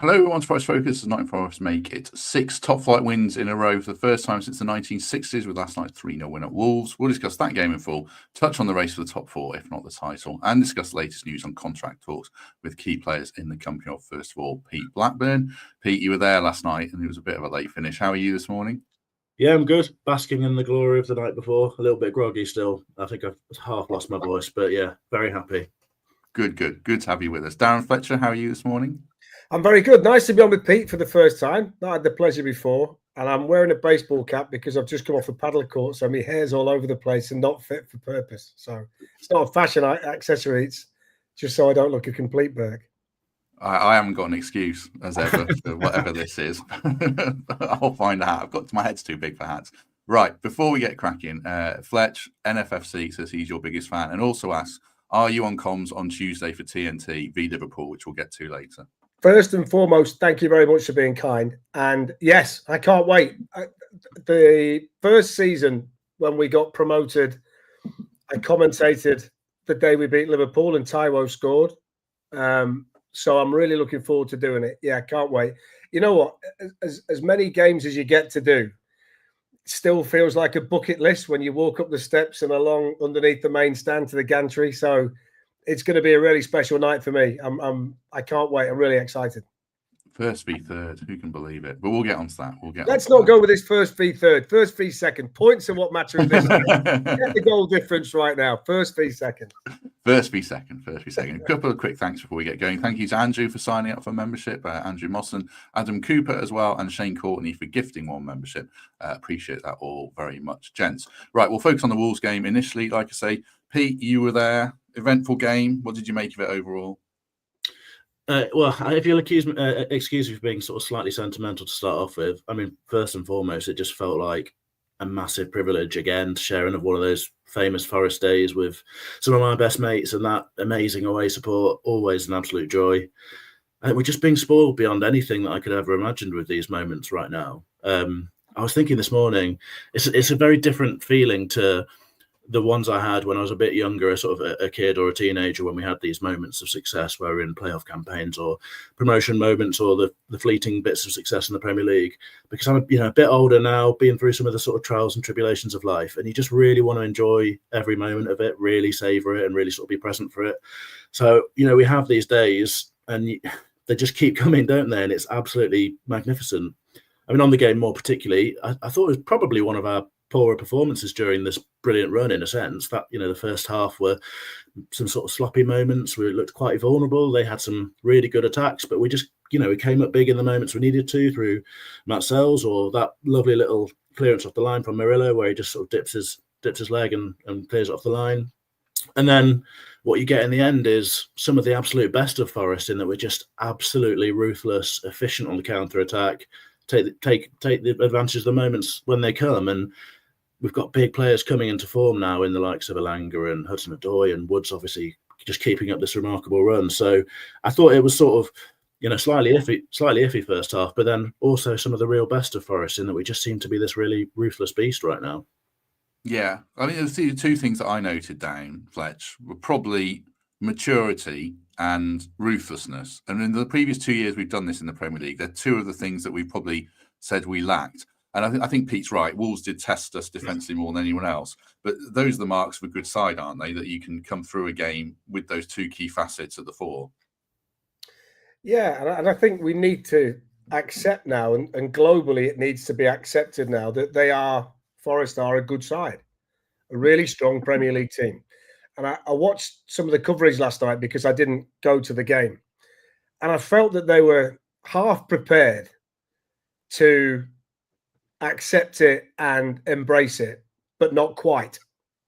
Hello, everyone's Forest Focus. Nottingham Forest make it 6 top-flight wins in a row for the first time since the 1960s, with last night's 3-0 win at Wolves. We'll discuss that game in full, touch on the race for the top 4, if not the title, and discuss the latest news on contract talks with key players in the company of, first of all, Pete Blackburn. Pete, you were there last night, and it was a bit of a late finish. How are you this morning? Yeah, I'm good. Basking in the glory of the night before. A little bit groggy still. I think I've half lost my voice, but yeah, very happy. Good to have you with us. Darren Fletcher, how are you this morning? I'm very good. Nice to be on with Pete for the first time. Not had the pleasure before. And I'm wearing a baseball cap because I've just come off a paddle court, so my hair's all over the place and not fit for purpose. So it's not a fashion accessory. It's just so I don't look a complete berg. I haven't got an excuse, as ever, for whatever this is. I'll find out. My head's too big for hats. Right, before we get cracking, Fletch, NFFC, says he's your biggest fan, and also asks, are you on comms on Tuesday for TNT v Liverpool, which we'll get to later? First and foremost, thank you very much for being kind. And yes, I can't wait. The first season when we got promoted, I commentated the day we beat Liverpool and Taiwo scored. So I'm really looking forward to doing it. Yeah, I can't wait. You know what? As many games as you get to do, it still feels like a bucket list when you walk up the steps and along underneath the main stand to the gantry. So it's going to be a really special night for me. I can't wait. I'm really excited. First v third, who can believe it? But we'll get on to that. Let's not go with this first v third. First v second. Points are what matter in this game. Get the goal difference right now. First v second. First v second. A couple of quick thanks before we get going. Thank you to Andrew for signing up for membership, Andrew Mosson, Adam Cooper as well, and Shane Courtney for gifting one membership. Appreciate that all very much, gents. Right, we'll focus on the Wolves game initially. Like I say, Pete, you were there. Eventful game. What did you make of it overall? Well, if you'll excuse me for being sort of slightly sentimental to start off with, I mean, first and foremost, it just felt like a massive privilege again to share in one of those famous Forest days with some of my best mates, and that amazing away support, always an absolute joy. And we're just being spoiled beyond anything that I could ever imagined with these moments right now. I was thinking this morning, it's a very different feeling to the ones I had when I was a bit younger, a sort of a kid or a teenager, when we had these moments of success where we're in playoff campaigns or promotion moments or the fleeting bits of success in the Premier League. Because I'm a bit older now, being through some of the sort of trials and tribulations of life, and you just really want to enjoy every moment of it, really savor it, and really sort of be present for it. So we have these days, and they just keep coming, don't they? And it's absolutely magnificent. I mean, on the game more particularly, I thought it was probably one of our poorer performances during this brilliant run, in a sense. That the first half were some sort of sloppy moments where it looked quite vulnerable. They had some really good attacks, but we just we came up big in the moments we needed to, through Matt Sells or that lovely little clearance off the line from Murillo where he just sort of dips his leg and clears it off the line. And then what you get in the end is some of the absolute best of Forest, in that we're just absolutely ruthless, efficient on the counter attack, take the advantage of the moments when they come. And we've got big players coming into form now in the likes of Elanga and Hudson-Odoi, and Woods obviously just keeping up this remarkable run. So I thought it was sort of, slightly iffy first half, but then also some of the real best of Forest, in that we just seem to be this really ruthless beast right now. Yeah, I mean, the two things that I noted down, Fletch, were probably maturity and ruthlessness. And in the previous 2 years we've done this in the Premier League, they're two of the things that we probably said we lacked. And I think Pete's right. Wolves did test us defensively more than anyone else. But those are the marks of a good side, aren't they? That you can come through a game with those two key facets at the fore. Yeah, and I think we need to accept now, and globally it needs to be accepted now, that Forest are a good side, a really strong Premier League team. And I watched some of the coverage last night because I didn't go to the game. And I felt that they were half prepared to accept it and embrace it, but not quite.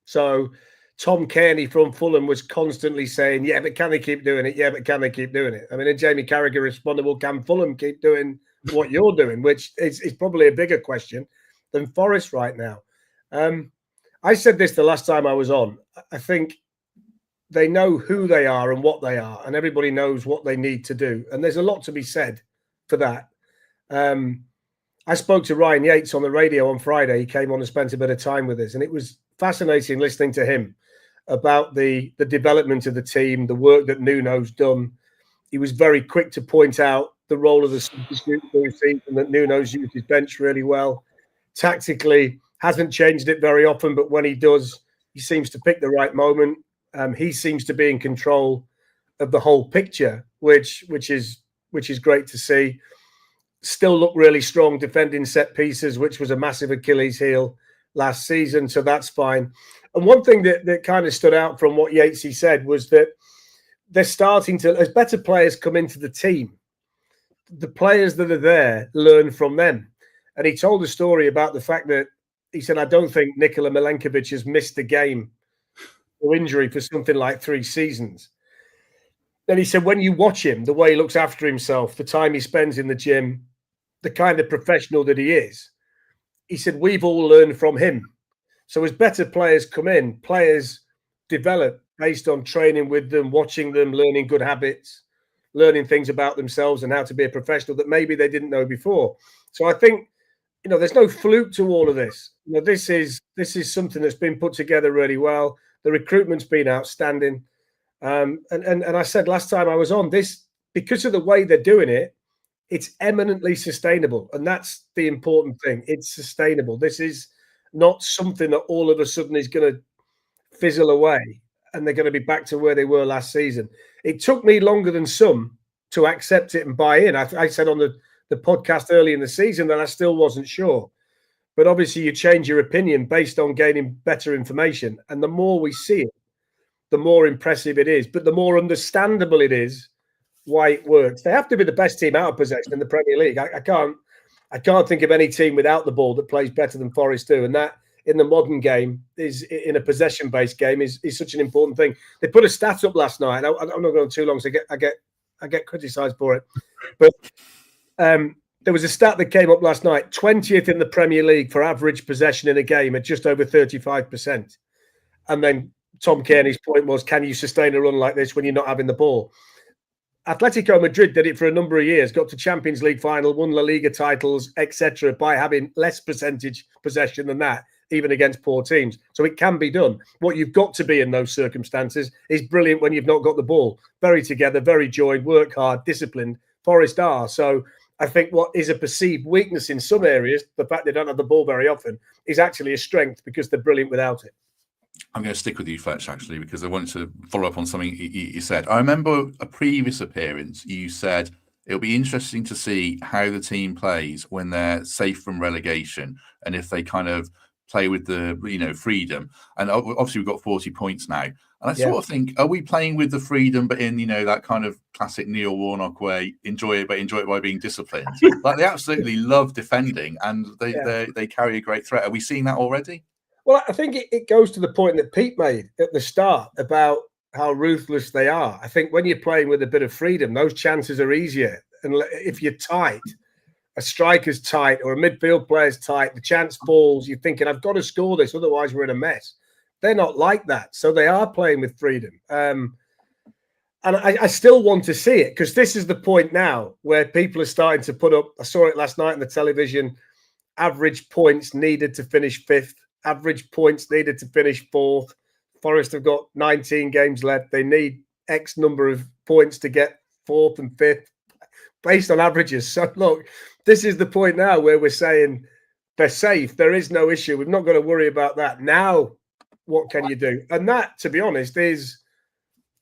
So Tom Kearney from Fulham was constantly saying, yeah, but can they keep doing it? Yeah, but can they keep doing it? I mean, and Jamie Carragher responded, well, can Fulham keep doing what you're doing? Which is probably a bigger question than Forest right now. I said this the last time I was on. I think they know who they are and what they are, and everybody knows what they need to do. And there's a lot to be said for that. I spoke to Ryan Yates on the radio on Friday. He came on and spent a bit of time with us, and it was fascinating listening to him about the development of the team, the work that Nuno's done. He was very quick to point out the role of the substitute this season, that Nuno's used his bench really well. Tactically, hasn't changed it very often, but when he does, he seems to pick the right moment. He seems to be in control of the whole picture, which is great to see. Still look really strong defending set pieces, which was a massive Achilles heel last season, so that's fine. And one thing that kind of stood out from what Yatesy said was that they're starting to, as better players come into the team, the players that are there learn from them. And he told a story about the fact that he said, I don't think Nikola Milenkovic has missed a game or injury for something like 3 seasons. Then he said, when you watch him, the way he looks after himself, the time he spends in the gym, the kind of professional that he is, he said, we've all learned from him. So as better players come in, players develop based on training with them, watching them, learning good habits, learning things about themselves and how to be a professional that maybe they didn't know before. So I think, there's no fluke to all of this. This is something that's been put together really well. The recruitment's been outstanding. And I said last time I was on this, because of the way they're doing it, it's eminently sustainable. And that's the important thing. It's sustainable. This is not something that all of a sudden is going to fizzle away and they're going to be back to where they were last season. It took me longer than some to accept it and buy in. I said on the podcast early in the season that I still wasn't sure. But obviously you change your opinion based on gaining better information. And the more we see it, the more impressive it is, but the more understandable it is why it works. They have to be the best team out of possession in the Premier League. I can't think of any team without the ball that plays better than Forest do. And that in the modern game is in a possession-based game is such an important thing. They put a stat up last night. And I'm not going too long, so I get criticised for it. But there was a stat that came up last night, 20th in the Premier League for average possession in a game at just over 35%. And then Tom Kearney's point was, can you sustain a run like this when you're not having the ball? Atletico Madrid did it for a number of years, got to Champions League final, won La Liga titles, etc., by having less percentage possession than that, even against poor teams. So it can be done. What you've got to be in those circumstances is brilliant when you've not got the ball. Very together, very joined, work hard, disciplined. Forest are. So I think what is a perceived weakness in some areas, the fact they don't have the ball very often, is actually a strength because they're brilliant without it. I'm going to stick with you, Fletch, actually, because I wanted to follow up on something you said. I remember a previous appearance, you said it'll be interesting to see how the team plays when they're safe from relegation and if they kind of play with the, freedom. And obviously we've got 40 points now. And I sort of think, are we playing with the freedom, but in, that kind of classic Neil Warnock way, enjoy it by being disciplined? Like they absolutely love defending and they carry a great threat. Are we seeing that already? Well, I think it goes to the point that Pete made at the start about how ruthless they are. I think when you're playing with a bit of freedom, those chances are easier. And if you're tight, a striker's tight or a midfield player's tight, the chance falls, you're thinking, I've got to score this, otherwise we're in a mess. They're not like that. So they are playing with freedom. And I still want to see it because this is the point now where people are starting to put up, I saw it last night on the television, average points needed to finish 5th. Average points needed to finish 4th. Forest have got 19 games left. They need X number of points to get 4th and 5th based on averages. So look, this is the point now where we're saying they're safe. There is no issue. We've not got to worry about that. Now, what can you do? And that, to be honest, is,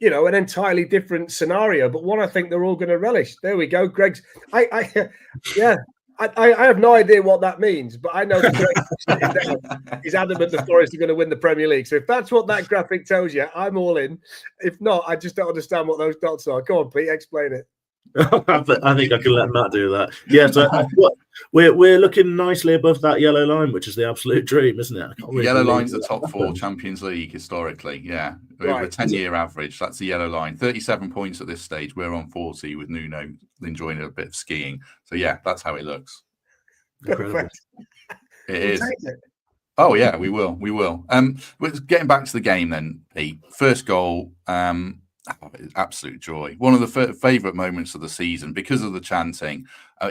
an entirely different scenario, but one I think they're all going to relish. There we go. Greg's, I have no idea what that means, but I know that he's adamant the Forest are going to win the Premier League. So if that's what that graphic tells you, I'm all in. If not, I just don't understand what those dots are. Go on, Pete, explain it. I think I can let Matt do that. Yeah, so we're looking nicely above that yellow line, which is the absolute dream, isn't it? Yellow line's the top 4 Champions League historically. Yeah, over a 10-year average. That's the yellow line. 37 points at this stage. We're on 40 with Nuno enjoying a bit of skiing. So yeah, that's how it looks. Incredible. It is. Oh yeah, we will. Getting back to the game then, Pete. First goal. Absolute joy. One of the favourite moments of the season because of the chanting.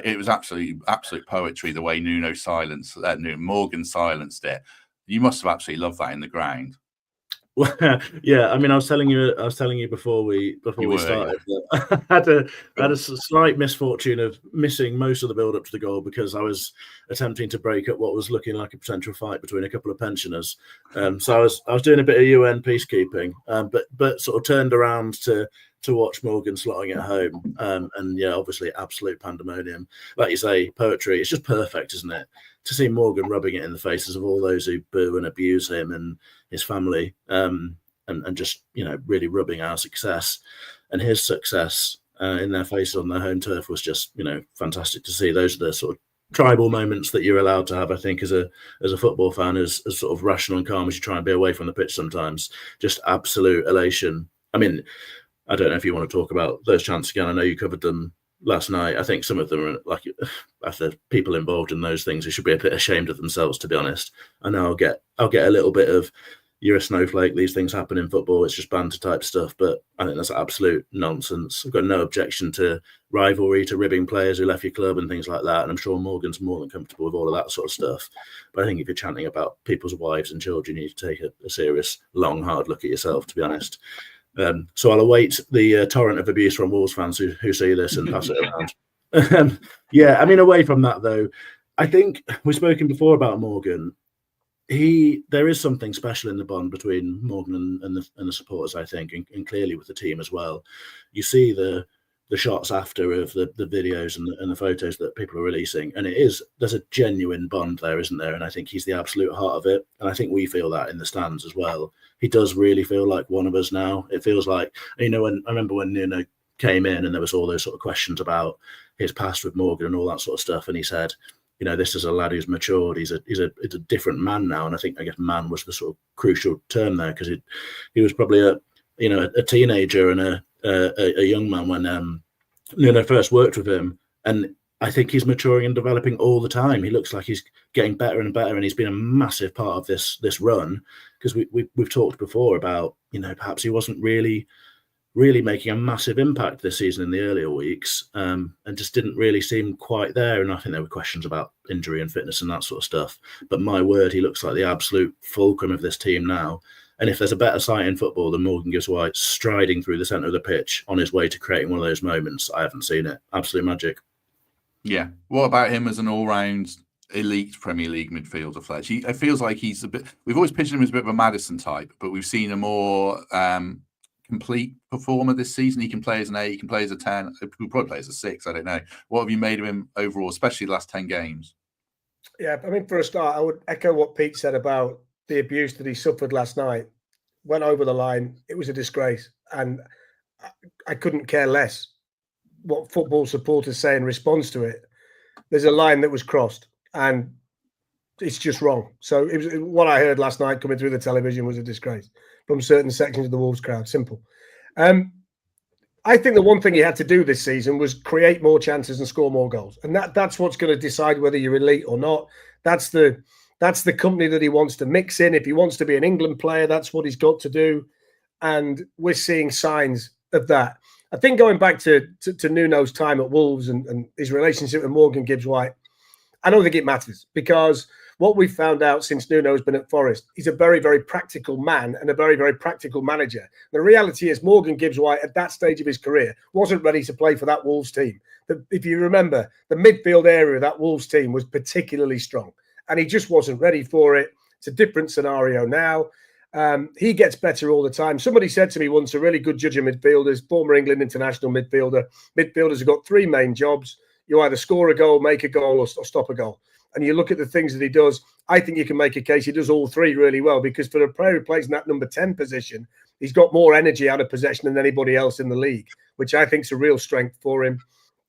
It was absolute poetry the way Morgan silenced it. You must have absolutely loved that in the ground. Yeah, I mean, I was telling you before we started that I had a slight misfortune of missing most of the build up to the goal because I was attempting to break up what was looking like a potential fight between a couple of pensioners. So I was doing a bit of UN peacekeeping, but sort of turned around to watch Morgan slotting at home, and yeah, obviously absolute pandemonium. Like you say, poetry. It's just perfect, isn't it? To see Morgan rubbing it in the faces of all those who boo and abuse him and his family, and just, you know, really rubbing our success and his success in their faces on their home turf was just, you know, fantastic to see. Those are the sort of tribal moments that you're allowed to have, I think, as a football fan, as sort of rational and calm as you try and be away from the pitch sometimes. Just absolute elation. I mean, I don't know if you want to talk about those chances again. I know you covered them last night. I think some of them are like, after people involved in those things, they should be a bit ashamed of themselves, to be honest. I know I'll get a little bit of, you're a snowflake, these things happen in football, it's just banter type stuff, but I think that's absolute nonsense. I've got no objection to rivalry, to ribbing players who left your club and things like that, and I'm sure Morgan's more than comfortable with all of that sort of stuff. But I think if you're chanting about people's wives and children, you need to take a serious, long, hard look at yourself, to be honest. So I'll await the torrent of abuse from Wolves fans who see this and pass it around. Yeah, I mean, away from that though, I think we've spoken before about Morgan. There is something special in the bond between Morgan and the supporters, I think, and clearly with the team as well. You see the shots after of the videos and the photos that people are releasing, and there's a genuine bond there, isn't there? And I think he's the absolute heart of it, and I think we feel that in the stands as well. He does really feel like one of us now. It feels like, you know, I remember when Nuno came in and there was all those sort of questions about his past with Morgan and all that sort of stuff, and he said, you know, this is a lad who's matured. He's a different man now, and I guess man was the sort of crucial term there, because he was probably a teenager and a young man when Nuno first worked with him, and I think he's maturing and developing all the time. He looks like he's getting better and better, and he's been a massive part of this run, because we've talked before about, you know, perhaps he wasn't really making a massive impact this season in the earlier weeks, and just didn't really seem quite there. And I think there were questions about injury and fitness and that sort of stuff. But my word, he looks like the absolute fulcrum of this team now. And if there's a better sight in football than Morgan Gibbs-White striding through the centre of the pitch on his way to creating one of those moments, I haven't seen it. Absolute magic. Yeah. What about him as an all-round elite Premier League midfielder, Fletch? It feels like he's a bit... We've always pitched him as a bit of a Maddison type, but we've seen a more... complete performer this season. He can play as an 8, he can play as a 10, he'll probably play as a 6, I don't know. What have you made of him overall, especially the last 10 games? Yeah, I mean, for a start, I would echo what Pete said about the abuse that he suffered last night. Went over the line. It was a disgrace, and I couldn't care less what football supporters say in response to it. There's a line that was crossed, and it's just wrong. So it was, what I heard last night coming through the television was a disgrace from certain sections of the Wolves crowd. Simple. I think the one thing he had to do this season was create more chances and score more goals, and that's what's going to decide whether you're elite or not. That's the company that he wants to mix in. If he wants to be an England player, that's what he's got to do, and we're seeing signs of that. I think going back to Nuno's time at Wolves and his relationship with Morgan Gibbs-White, I don't think it matters, because what we've found out since Nuno has been at Forest, he's a very, very practical man and a very, very practical manager. The reality is Morgan Gibbs-White at that stage of his career wasn't ready to play for that Wolves team. If you remember, the midfield area of that Wolves team was particularly strong, and he just wasn't ready for it. It's a different scenario now. He gets better all the time. Somebody said to me once, a really good judge of midfielders, former England international midfielder, midfielders have got 3 main jobs. You either score a goal, make a goal, or stop a goal. And you look at the things that he does, I think you can make a case he does all 3 really well, because for a player who plays in that number 10 position, he's got more energy out of possession than anybody else in the league, which I think is a real strength for him.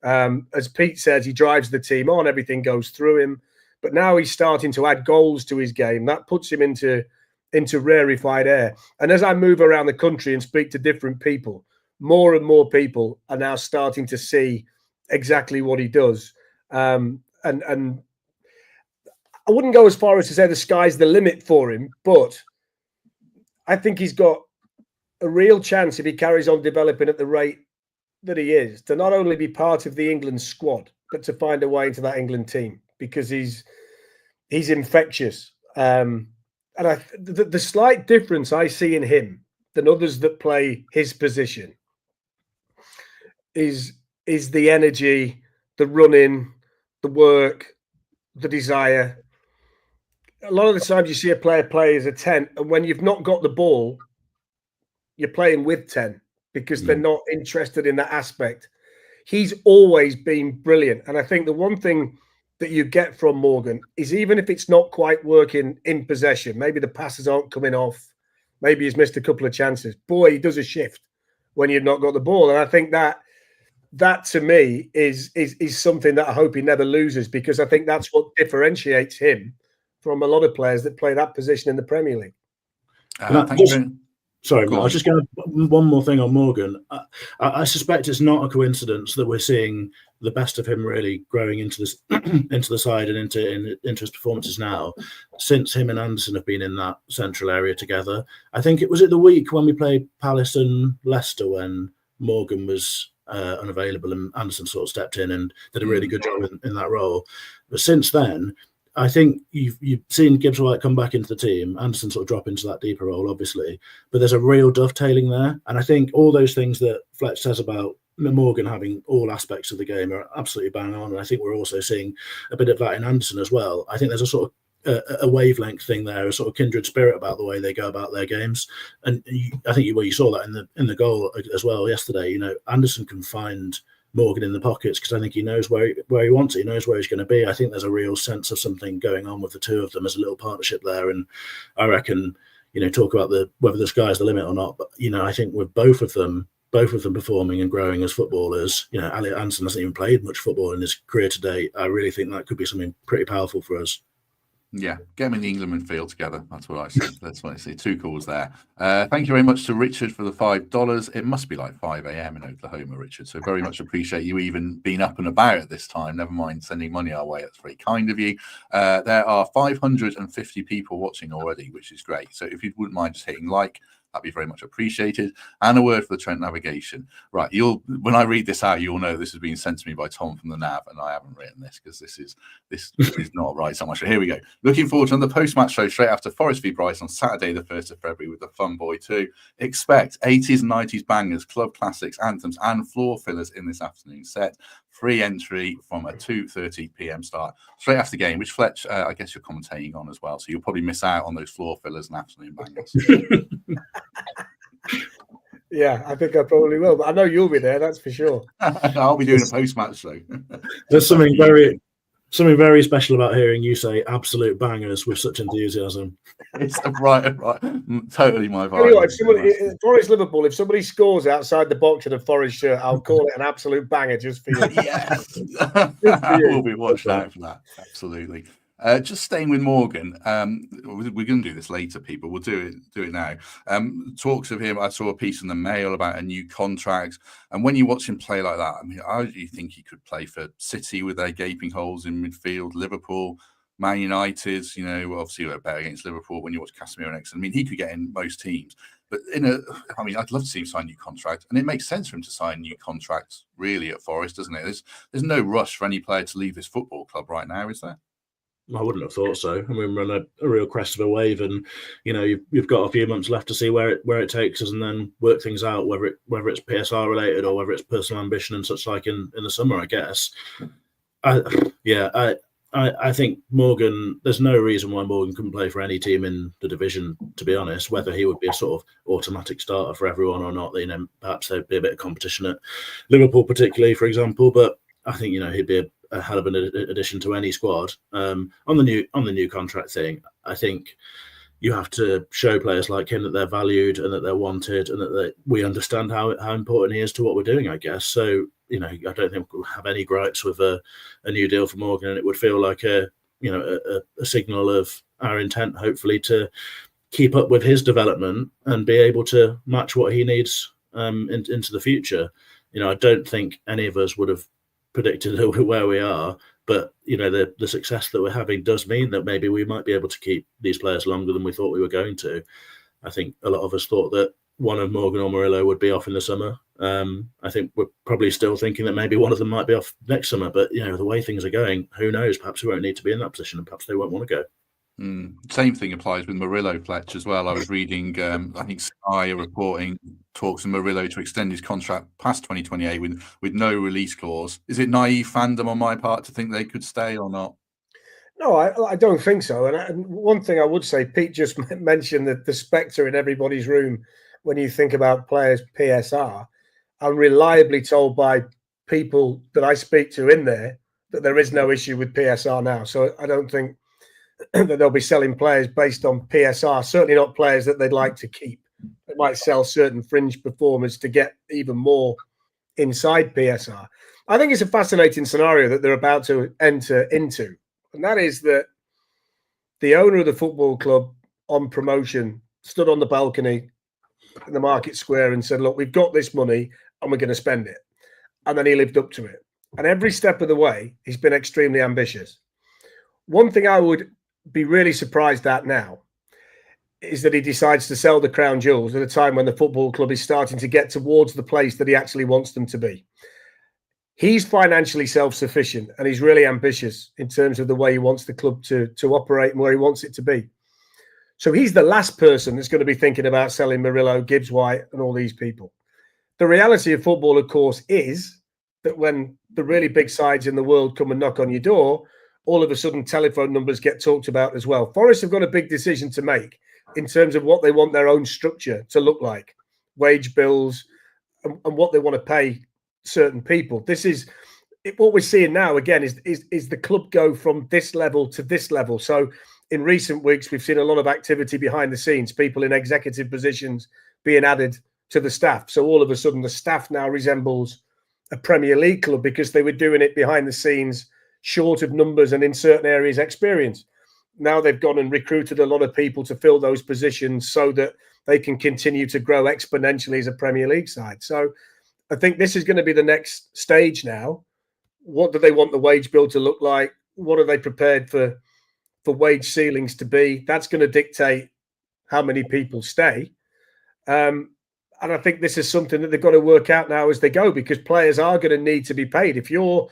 As Pete says, he drives the team on, everything goes through him. But now he's starting to add goals to his game. That puts him into rarefied air. And as I move around the country and speak to different people, more and more people are now starting to see exactly what he does. And I wouldn't go as far as to say the sky's the limit for him, but I think he's got a real chance, if he carries on developing at the rate that he is, to not only be part of the England squad, but to find a way into that England team, because he's infectious. And the slight difference I see in him than others that play his position is the energy, the running, the work, the desire. A lot of the times you see a player play as a 10, and when you've not got the ball, you're playing with 10 because they're not interested in that aspect. He's always been brilliant. And I think the one thing that you get from Morgan is, even if it's not quite working in possession, maybe the passes aren't coming off, maybe he's missed a couple of chances, boy, he does a shift when you've not got the ball. And I think that to me is something that I hope he never loses, because I think that's what differentiates him from a lot of players that play that position in the Premier League. Sorry, I was just going to one more thing on Morgan. I suspect it's not a coincidence that we're seeing the best of him really growing into this into the side and into his performances now, since him and Anderson have been in that central area together. I think it was the week when we played Palace and Leicester when Morgan was unavailable and Anderson sort of stepped in and did a really good job in that role. But since then, I think you've seen Gibbs White come back into the team, Anderson sort of drop into that deeper role, obviously, but there's a real dovetailing there. And I think all those things that Fletch says about Morgan having all aspects of the game are absolutely bang on. And I think we're also seeing a bit of that in Anderson as well. I think there's a sort of a wavelength thing there, a sort of kindred spirit about the way they go about their games. And I think you saw that in the goal as well yesterday. You know, Anderson can find Morgan in the pockets because I think he knows where he wants it. He knows where he's going to be. I think there's a real sense of something going on with the two of them as a little partnership there. And I reckon, talk about whether the sky's the limit or not. But I think with both of them performing and growing as footballers, Elliot Anderson hasn't even played much football in his career to date. I really think that could be something pretty powerful for us. Yeah, get them in the England midfield together. That's what I see. That's what I see. Two calls there. Thank you very much to Richard for the $5. It must be like 5 a.m. in Oklahoma, Richard. So very much appreciate you even being up and about at this time. Never mind sending money our way. That's very kind of you. There are 550 people watching already, which is great. So if you wouldn't mind just hitting like, that'd be very much appreciated. And a word for the Trent navigation. Right, when I read this out, you'll know this has been sent to me by Tom from the Nav, and I haven't written this because this is not right so much. So here we go. Looking forward to the post-match show straight after Forest v Brighton on Saturday, the 1st of February with the Fun Boy 2. Expect 80s and 90s bangers, club classics, anthems, and floor fillers in this afternoon set. Free entry from a 2:30 p.m. start straight after the game, which Fletch, I guess you're commentating on as well. So you'll probably miss out on those floor fillers and afternoon bangers. Yeah, I think I probably will, but I know you'll be there, that's for sure. I'll be doing a post-match show. There's something very special about hearing you say absolute bangers with such enthusiasm. It's right. Totally my vibe. Anyway, Forest Liverpool, if somebody scores outside the box in a Forest shirt, I'll call it an absolute banger just for you. Yes. We'll be watching out for that. Absolutely. Just staying with Morgan, we're going to do this later, people. We'll do it now. Talks of him. I saw a piece in the Mail about a new contract, and when you watch him play like that, I mean, how do you think he could play for City with their gaping holes in midfield, Liverpool, Man United? Obviously we're better against Liverpool when you watch Casemiro next. I mean, he could get in most teams, but I'd love to see him sign a new contract, and it makes sense for him to sign a new contract really at Forest, doesn't it? There's no rush for any player to leave this football club right now, is there? I wouldn't have thought so. I mean, we're on a real crest of a wave, and you've got a few months left to see where it takes us, and then work things out. Whether it's PSR related or whether it's personal ambition and such like in the summer, I guess. I think Morgan. There's no reason why Morgan couldn't play for any team in the division. To be honest, whether he would be a sort of automatic starter for everyone or not, perhaps there'd be a bit of competition at Liverpool, particularly, for example. But I think he'd be a hell of an addition to any squad. On the new contract thing, I think you have to show players like him that they're valued and that they're wanted, and that we understand how important he is to what we're doing, I guess. So I don't think we'll have any gripes with a new deal for Morgan, and it would feel like a signal of our intent, hopefully, to keep up with his development and be able to match what he needs into the future. I don't think any of us would have predicted where we are, but the success that we're having does mean that maybe we might be able to keep these players longer than we thought we were going to. I think a lot of us thought that one of Morgan or Murillo would be off in the summer. I think we're probably still thinking that maybe one of them might be off next summer, but the way things are going, who knows? Perhaps we won't need to be in that position, and perhaps they won't want to go. Same thing applies with Murillo, Fletch, as well. I was reading, I think Sky are reporting talks of Murillo to extend his contract past 2028 with no release clause. Is it naive fandom on my part to think they could stay or not? No, I don't think so. And one thing I would say, Pete just mentioned that the spectre in everybody's room when you think about players' PSR. I'm reliably told by people that I speak to in there that there is no issue with PSR now. So I don't think that they'll be selling players based on PSR, certainly not players that they'd like to keep. They might sell certain fringe performers to get even more inside PSR. I think it's a fascinating scenario that they're about to enter into. And that is that the owner of the football club on promotion stood on the balcony in the market square and said, look, we've got this money and we're going to spend it. And then he lived up to it. And every step of the way, he's been extremely ambitious. One thing I would be really surprised at now is that he decides to sell the crown jewels at a time when the football club is starting to get towards the place that he actually wants them to be. He's financially self-sufficient and he's really ambitious in terms of the way he wants the club to operate and where he wants it to be. So he's the last person that's going to be thinking about selling Murillo, Gibbs White and all these people. The reality of football, of course, is that when the really big sides in the world come and knock on your door, all of a sudden telephone numbers get talked about as well. Forest have got a big decision to make in terms of what they want their own structure to look like, wage bills and what they want to pay certain people. This is what we're seeing now, again, is the club go from this level to this level. So in recent weeks, we've seen a lot of activity behind the scenes, people in executive positions being added to the staff. So all of a sudden, the staff now resembles a Premier League club because they were doing it behind the scenes, short of numbers and in certain areas experience. Now they've gone and recruited a lot of people to fill those positions so that they can continue to grow exponentially as a Premier League side. So I think this is going to be the next stage now. What do they want the wage bill to look like? What are they prepared for wage ceilings to be? That's going to dictate how many people stay. And I think this is something that they've got to work out now as they go, because players are going to need to be paid. If you're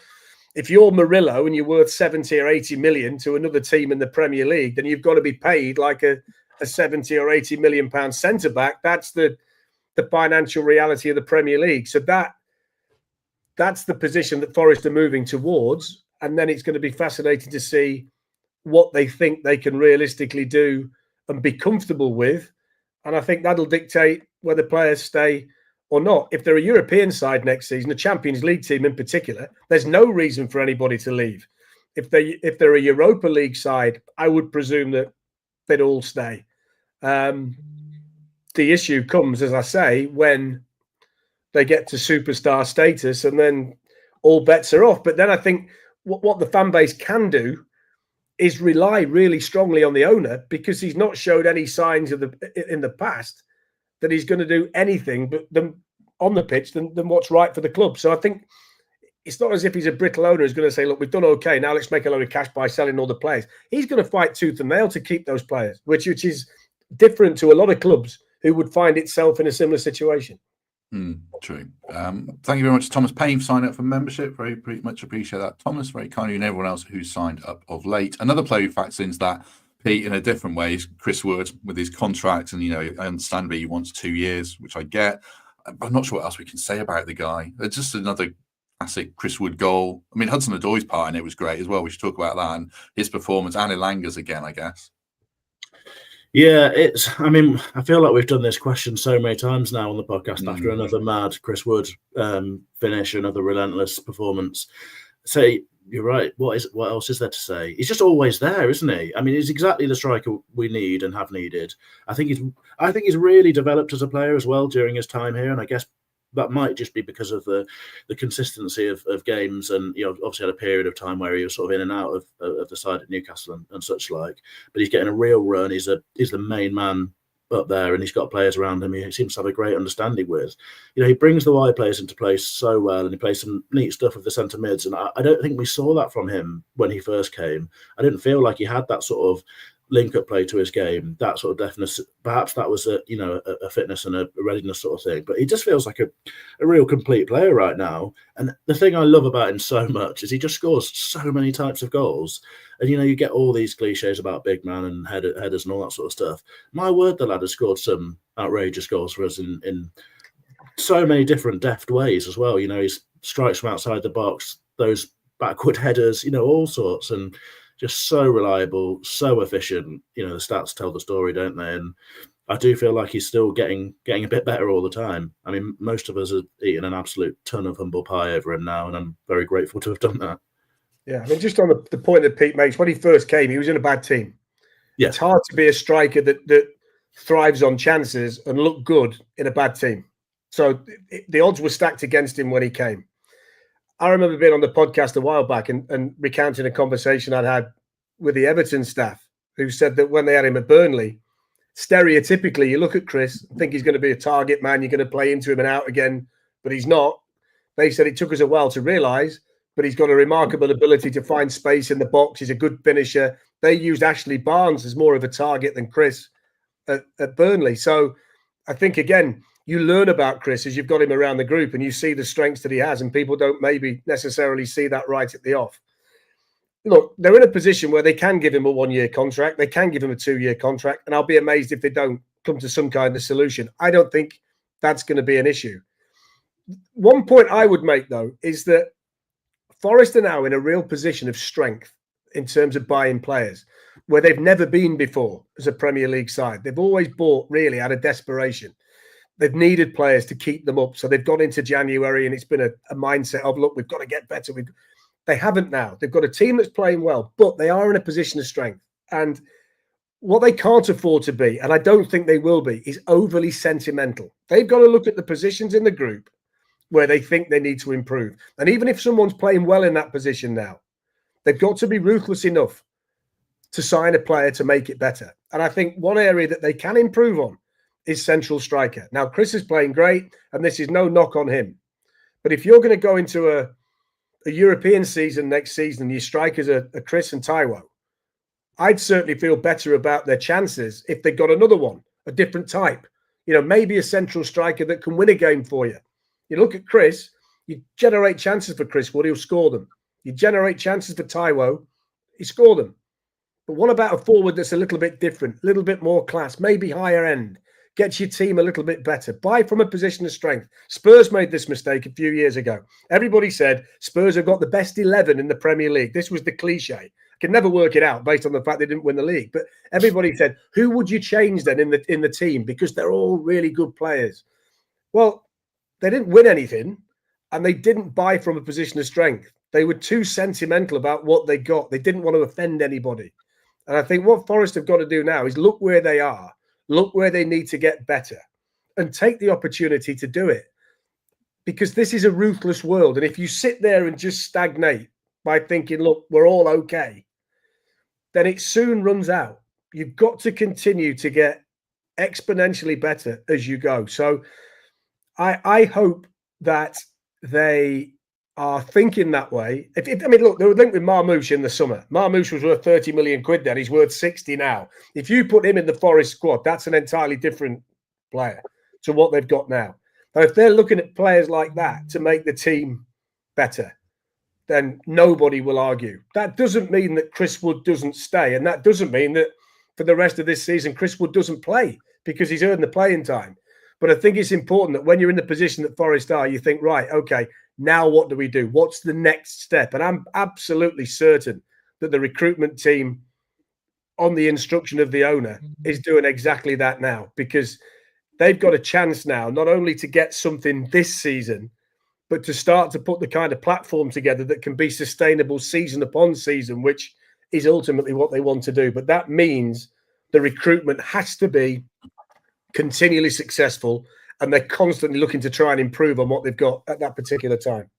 Murillo and you're worth 70 or 80 million to another team in the Premier League, then you've got to be paid like a 70 or 80 million pound centre back. That's the financial reality of the Premier League. So that's the position that Forest are moving towards. And then it's going to be fascinating to see what they think they can realistically do and be comfortable with. And I think that'll dictate whether players stay or not. If they're a European side next season, a Champions League team in particular, there's no reason for anybody to leave. If they're a Europa League side, I would presume that they'd all stay. The issue comes, as I say, when they get to superstar status and then all bets are off. But then I think what the fan base can do is rely really strongly on the owner, because he's not showed any signs in the past that he's going to do anything but on the pitch than what's right for the club. So I think it's not as if he's a brittle owner who's going to say, look, we've done okay, now let's make a load of cash by selling all the players. He's going to fight tooth and nail to keep those players, which is different to a lot of clubs who would find itself in a similar situation. True. Thank you very much, Thomas Payne, for signing up for membership. Very much appreciate that, Thomas. Very kindly, and everyone else who's signed up of late. Another player who factors into that, Pete, in a different way, is Chris Wood with his contract. And, I understand he wants 2 years, which I get. I'm not sure what else we can say about the guy. It's just another classic Chris Wood goal. I mean, Hudson-Odoi's part in it was great as well. We should talk about that and his performance. And Elanga's again, I guess. Yeah, I feel like we've done this question so many times now on the podcast after another mad Chris Wood finish, another relentless performance. So you're right. What else is there to say? He's just always there, isn't he? I mean, he's exactly the striker we need and have needed. I think he's really developed as a player as well during his time here, and I guess that might just be because of the consistency of games, and obviously had a period of time where he was sort of in and out of the side at Newcastle and such like. But he's getting a real run. He's the main man up there, and he's got players around him he seems to have a great understanding with. He brings the wide players into place so well, and he plays some neat stuff with the centre mids. And I don't think we saw that from him when he first came. I didn't feel like he had that sort of link-up play to his game, that sort of deafness. Perhaps that was a fitness and a readiness sort of thing. But he just feels like a real complete player right now. And the thing I love about him so much is he just scores so many types of goals. And you get all these cliches about big man and headers and all that sort of stuff. My word, the lad has scored some outrageous goals for us in so many different deft ways as well. He strikes from outside the box, those backward headers, all sorts, and just so reliable, so efficient. The stats tell the story, don't they? And I do feel like he's still getting a bit better all the time. I mean, most of us have eaten an absolute ton of humble pie over him now, and I'm very grateful to have done that. Yeah, I mean, just on the point that Pete makes, when he first came, he was in a bad team. Yeah. It's hard to be a striker that thrives on chances and look good in a bad team. So the odds were stacked against him when he came. I remember being on the podcast a while back and recounting a conversation I'd had with the Everton staff, who said that when they had him at Burnley, stereotypically, you look at Chris, think he's going to be a target man, you're going to play into him and out again, but he's not. They said it took us a while to realise, but he's got a remarkable ability to find space in the box. He's a good finisher. They used Ashley Barnes as more of a target than Chris at Burnley. So I think, again, you learn about Chris as you've got him around the group and you see the strengths that he has, and people don't maybe necessarily see that right at the off. Look, they're in a position where they can give him a 1-year contract. They can give him a 2-year contract, and I'll be amazed if they don't come to some kind of solution. I don't think that's going to be an issue. One point I would make, though, is that Forest are now in a real position of strength in terms of buying players where they've never been before as a Premier League side. They've always bought really out of desperation. They've needed players to keep them up. So they've gone into January and it's been a mindset of, look, we've got to get better. They haven't now. They've got a team that's playing well, but they are in a position of strength. And what they can't afford to be, and I don't think they will be, is overly sentimental. They've got to look at the positions in the group where they think they need to improve. And even if someone's playing well in that position now, they've got to be ruthless enough to sign a player to make it better. And I think one area that they can improve on is central striker. Now, Chris is playing great, and this is no knock on him. But if you're going to go into a European season next season, your strikers are Chris and Taiwo, I'd certainly feel better about their chances if they got another one, a different type. Maybe a central striker that can win a game for you. You look at Chris, you generate chances for Chris Wood, he'll score them. You generate chances for Taiwo, he score them. But what about a forward that's a little bit different, a little bit more class, maybe higher end? Gets your team a little bit better. Buy from a position of strength. Spurs made this mistake a few years ago. Everybody said Spurs have got the best 11 in the Premier League. This was the cliche. I can never work it out based on the fact they didn't win the league. But everybody said, who would you change then in the team? Because they're all really good players. Well, they didn't win anything, and they didn't buy from a position of strength. They were too sentimental about what they got. They didn't want to offend anybody. And I think what Forest have got to do now is look where they are. Look where they need to get better and take the opportunity to do it, because this is a ruthless world. And if you sit there and just stagnate by thinking, look, we're all okay, then it soon runs out. You've got to continue to get exponentially better as you go. So I hope that they are thinking that way. Look, they were linked with Marmoush in the summer. Marmoush was worth 30 million quid then. He's worth 60 now. If you put him in the Forest squad, that's an entirely different player to what they've got now. Now, if they're looking at players like that to make the team better, then nobody will argue. That doesn't mean that Chris Wood doesn't stay. And that doesn't mean that for the rest of this season, Chris Wood doesn't play because he's earned the playing time. But I think it's important that when you're in the position that Forest are, you think, right, okay, now what do we do? What's the next step? And I'm absolutely certain that the recruitment team, on the instruction of the owner, is doing exactly that now, because they've got a chance now, not only to get something this season, but to start to put the kind of platform together that can be sustainable season upon season, which is ultimately what they want to do. But that means the recruitment has to be continually successful, and they're constantly looking to try and improve on what they've got at that particular time.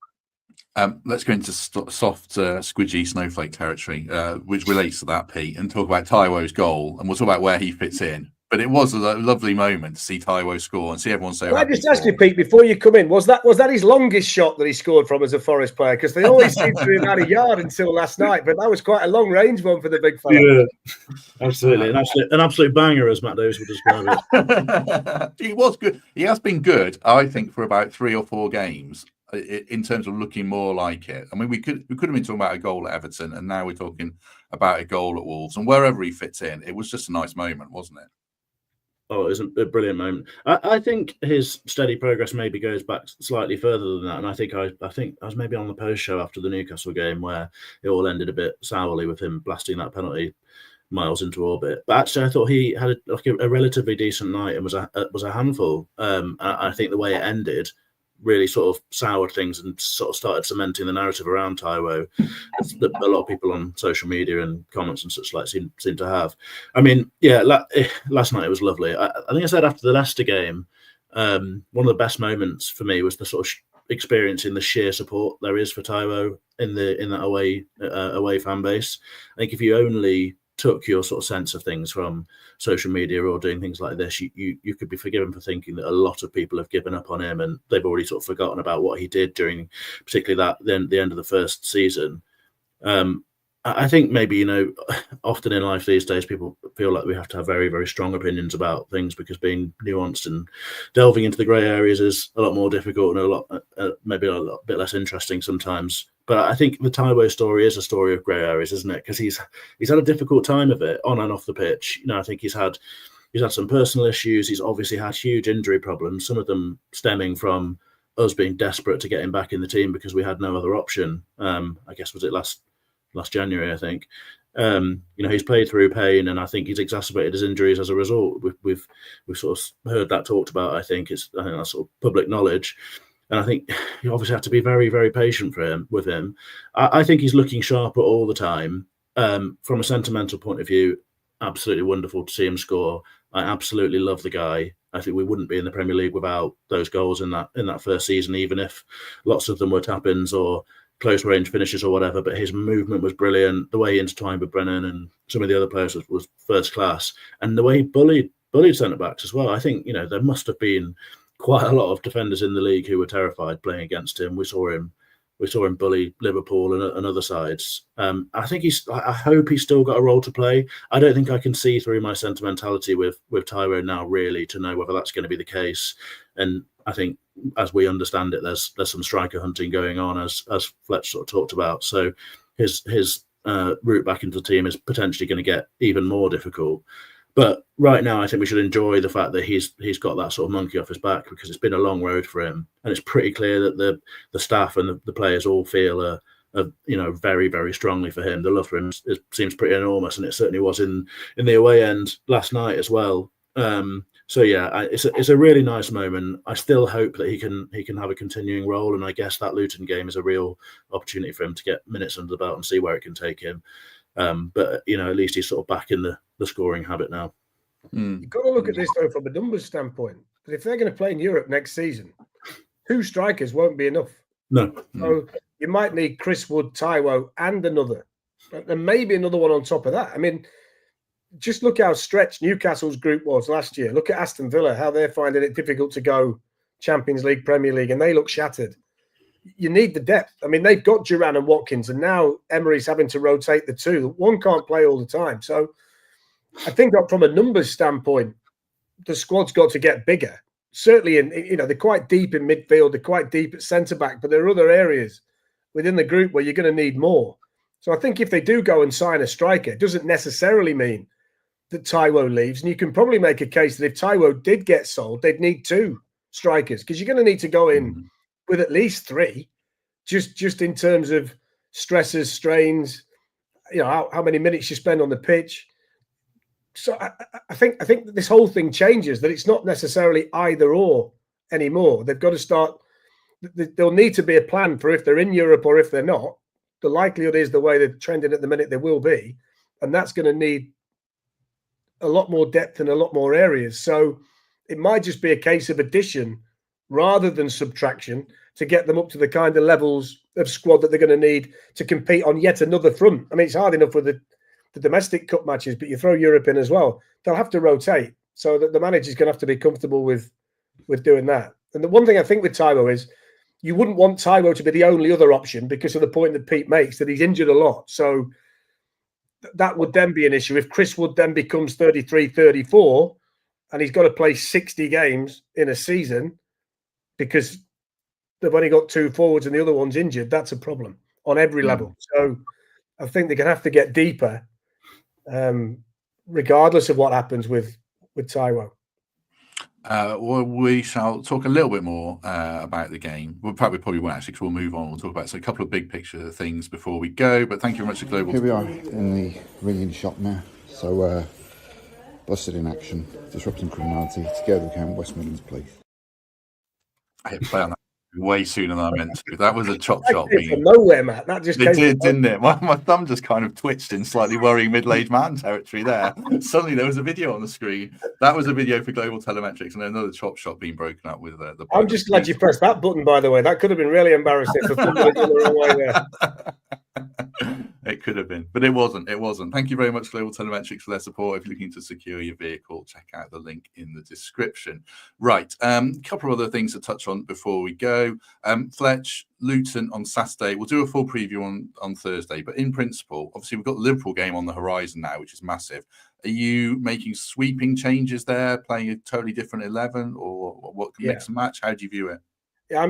Let's go into soft, squidgy snowflake territory, which relates to that, Pete, and talk about Taiwo's goal, and we'll talk about where he fits in. But it was a lovely moment to see Taiwo score and see everyone so Can I happy. just ask you, Pete, before you come in, was that his longest shot that he scored from as a Forest player? Because they always seem to be about a yard until last night, but that was quite a long range one for the big fella. Yeah, absolutely, an absolute banger, as Matt Davies would describe it. He was good. He has been good, I think, for about 3 or 4 games in terms of looking more like it. I mean, we could have been talking about a goal at Everton, and now we're talking about a goal at Wolves, and wherever he fits in, it was just a nice moment, wasn't it? Oh, it was a brilliant moment. I think his steady progress maybe goes back slightly further than that, and I think I was maybe on the post show after the Newcastle game where it all ended a bit sourly with him blasting that penalty miles into orbit. But actually, I thought he had a relatively decent night and was a handful. I think the way it ended really sort of soured things and sort of started cementing the narrative around Taiwo that a lot of people on social media and comments and such like seem to have. I mean, yeah, last night it was lovely. I think I said after the Leicester game, one of the best moments for me was the sort of experiencing the sheer support there is for Taiwo in that away fan base. I think if you only took your sort of sense of things from social media or doing things like this, you could be forgiven for thinking that a lot of people have given up on him and they've already sort of forgotten about what he did during particularly the end of the first season. I think maybe, often in life these days, people feel like we have to have very, very strong opinions about things because being nuanced and delving into the grey areas is a lot more difficult and maybe a lot bit less interesting sometimes. But I think the Taiwo story is a story of grey areas, isn't it? Because he's had a difficult time of it on and off the pitch. I think he's had some personal issues. He's obviously had huge injury problems, some of them stemming from us being desperate to get him back in the team because we had no other option. I guess was it last January, I think. He's played through pain, and I think he's exacerbated his injuries as a result. We've sort of heard that talked about. I think that's sort of public knowledge, and I think you obviously have to be very, very patient with him. I think he's looking sharper all the time. From a sentimental point of view, absolutely wonderful to see him score. I absolutely love the guy. I think we wouldn't be in the Premier League without those goals in that first season, even if lots of them were tap-ins or close range finishes or whatever, but his movement was brilliant. The way he intertwined with Brennan and some of the other players was first class, and the way he bullied centre backs as well. I think there must have been quite a lot of defenders in the league who were terrified playing against him. We saw him bully Liverpool and other sides. I hope he's still got a role to play. I don't think I can see through my sentimentality with Taiwo now really to know whether that's going to be the case. And I think, as we understand it, there's some striker hunting going on, as Fletcher sort of talked about. So his route back into the team is potentially going to get even more difficult. But right now, I think we should enjoy the fact that he's got that sort of monkey off his back, because it's been a long road for him, and it's pretty clear that the staff and the players all feel very, very strongly for him. The love for him seems pretty enormous, and it certainly was in the away end last night as well. So yeah, it's a really nice moment. I still hope that he can have a continuing role, and I guess that Luton game is a real opportunity for him to get minutes under the belt and see where it can take him. But at least he's sort of back in the scoring habit now. You've got to look at this though from a numbers standpoint. But if they're going to play in Europe next season, 2 strikers won't be enough. No. So you might need Chris Wood, Taiwo, and another, and maybe another one on top of that. I mean, just look how stretched Newcastle's group was last year. Look at Aston Villa, how they're finding it difficult to go Champions League, Premier League, and they look shattered. You need the depth. I mean, they've got Duran and Watkins, and now Emery's having to rotate the two. One can't play all the time. So I think that from a numbers standpoint, the squad's got to get bigger. Certainly, they're quite deep in midfield. They're quite deep at centre-back, but there are other areas within the group where you're going to need more. So I think if they do go and sign a striker, it doesn't necessarily mean that Taiwo leaves. And you can probably make a case that if Taiwo did get sold, they'd need 2 strikers, because you're going to need to go in with at least 3, just in terms of stresses, strains, how many minutes you spend on the pitch. So I think that this whole thing changes, that it's not necessarily either or anymore. They've got to start. There'll need to be a plan for if they're in Europe or if they're not. The likelihood is the way they're trending at the minute, they will be, and that's going to need a lot more depth in a lot more areas. So it might just be a case of addition rather than subtraction to get them up to the kind of levels of squad that they're going to need to compete on yet another front. I mean, it's hard enough with the domestic cup matches, but you throw Europe in as well. They'll have to rotate. So that the manager's going to have to be comfortable with doing that. And the one thing I think with Taiwo is you wouldn't want Taiwo to be the only other option because of the point that Pete makes that he's injured a lot. So that would then be an issue. If Chris Wood then becomes 33, 34, and he's got to play 60 games in a season because they've only got 2 forwards and the other one's injured, that's a problem on every level. So I think they're going to have to get deeper, regardless of what happens with Taiwo. Well, we shall talk a little bit more about the game. We'll probably won't actually, because we'll move on. We'll talk about a couple of big picture things before we go. But thank you very much to Global. Here we are in the ringing shop now. So, busted in action, disrupting criminality. Together we can West Midlands Police. I hit play on that way sooner than I meant to. That was a chop shop. From nowhere, Matt. That just it did, didn't it? My thumb just kind of twitched in slightly worrying middle-aged man territory there. Suddenly there was a video on the screen. That was a video for Global Telemetrics, and another chop shop being broken up with the. I'm just glad you pressed that button, by the way. That could have been really embarrassing for fumbling the wrong way there. It could have been, but it wasn't. It wasn't. Thank you very much, Global Telemetrics, for their support. If you're looking to secure your vehicle, check out the link in the description. Right, a couple of other things to touch on before we go. Fletch, Luton on Saturday. We'll do a full preview on Thursday, but in principle, obviously we've got the Liverpool game on the horizon now, which is massive. Are you making sweeping changes there, playing a totally different 11, or what can mix and match? How do you view it? Yeah,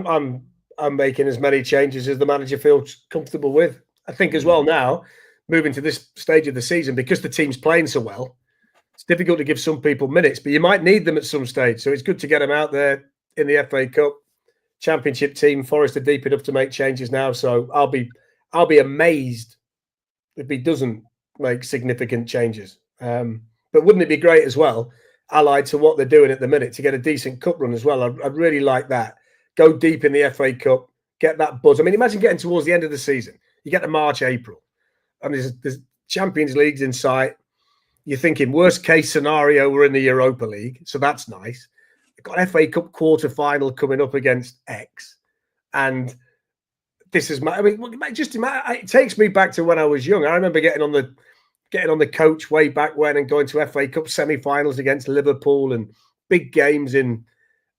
I'm making as many changes as the manager feels comfortable with. I think as well now, moving to this stage of the season, because the team's playing so well, it's difficult to give some people minutes, but you might need them at some stage. So it's good to get them out there in the FA Cup. Championship team, Forest are deep enough to make changes now. So I'll be amazed if he doesn't make significant changes. But wouldn't it be great as well, allied to what they're doing at the minute, to get a decent cup run as well? I'd really like that. Go deep in the FA Cup, get that buzz. I mean, imagine getting towards the end of the season. You get to March, April, and there's Champions Leagues in sight. You're thinking worst case scenario, we're in the Europa League, so that's nice. We've got FA Cup quarter final coming up against X, and this is my. I mean, it takes me back to when I was young. I remember getting on the coach way back when and going to FA Cup semi-finals against Liverpool and big games in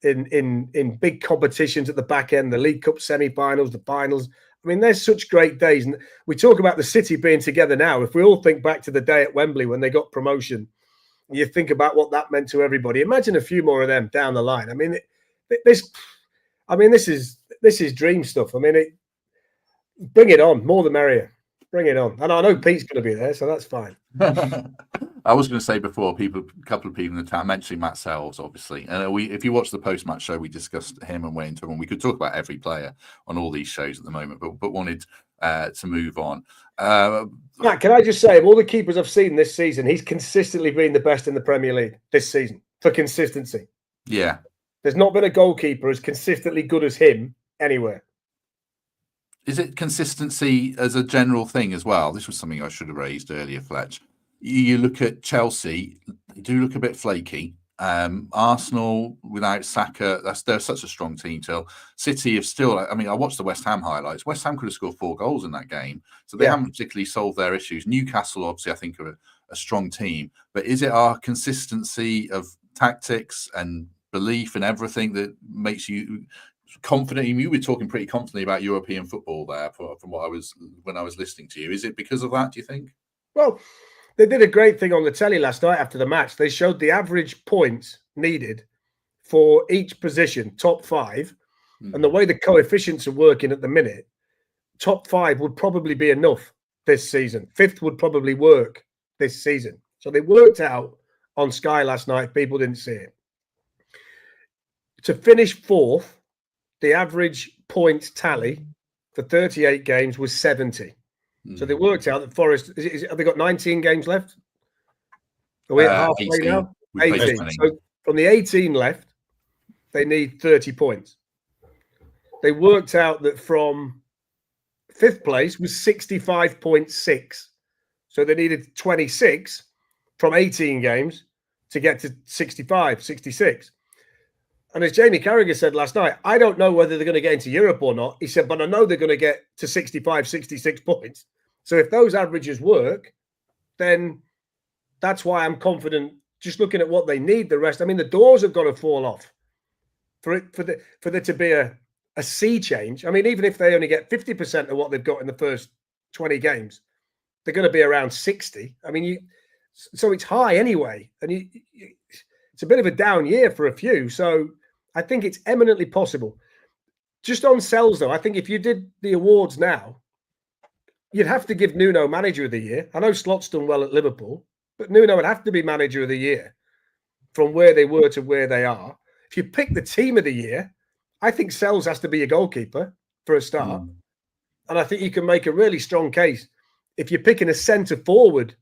big competitions at the back end, the League Cup semi-finals, the finals. I mean, there's such great days. And we talk about the city being together now. If we all think back to the day at Wembley when they got promotion, you think about what that meant to everybody. Imagine a few more of them down the line. I mean, this is dream stuff. I mean, bring it on. More the merrier. Bring it on. And I know Pete's going to be there, so that's fine. I was going to say before, a couple of people in the town, mentioning Matt Sells, obviously. And if you watch the post-match show, we discussed him and Wayne Turner. We could talk about every player on all these shows at the moment, but wanted to move on. Matt, can I just say, of all the keepers I've seen this season, he's consistently been the best in the Premier League this season for consistency. Yeah. There's not been a goalkeeper as consistently good as him anywhere. Is it consistency as a general thing as well? This was something I should have raised earlier, Fletch. You look at Chelsea, they do look a bit flaky. Arsenal without Saka, they're such a strong team till. City have still, I mean, I watched the West Ham highlights. West Ham could have scored 4 goals in that game. So they haven't particularly solved their issues. Newcastle, obviously, I think are a strong team. But is it our consistency of tactics and belief and everything that makes you confident? You were talking pretty confidently about European football there from what when I was listening to you. Is it because of that, do you think? Well, they did a great thing on the telly last night after the match. They showed the average points needed for each position, top 5. And the way the coefficients are working at the minute, top 5 would probably be enough this season. 5th would probably work this season. So they worked out on Sky last night. People didn't see it. To finish 4th, the average points tally for 38 games was 70. So they worked out that Forest, have they got 19 games left? Are we at halfway 18 now? 18. So from the 18 left, they need 30 points. They worked out that from 5th place was 65.6. So they needed 26 from 18 games to get to 65, 66. And as Jamie Carragher said last night, I don't know whether they're going to get into Europe or not. He said, but I know they're going to get to 65, 66 points. So if those averages work, then that's why I'm confident just looking at what they need, the rest. I mean, the doors have got to fall off for there to be a sea change. I mean, even if they only get 50% of what they've got in the first 20 games, they're going to be around 60. I mean, so it's high anyway, and it's a bit of a down year for a few. So I think it's eminently possible. Just on Sells, though, I think if you did the awards now, you'd have to give Nuno Manager of the Year. I know Slot's done well at Liverpool, but Nuno would have to be Manager of the Year from where they were to where they are. If you pick the Team of the Year, I think Sells has to be a goalkeeper for a start. And I think you can make a really strong case. If you're picking a centre forward,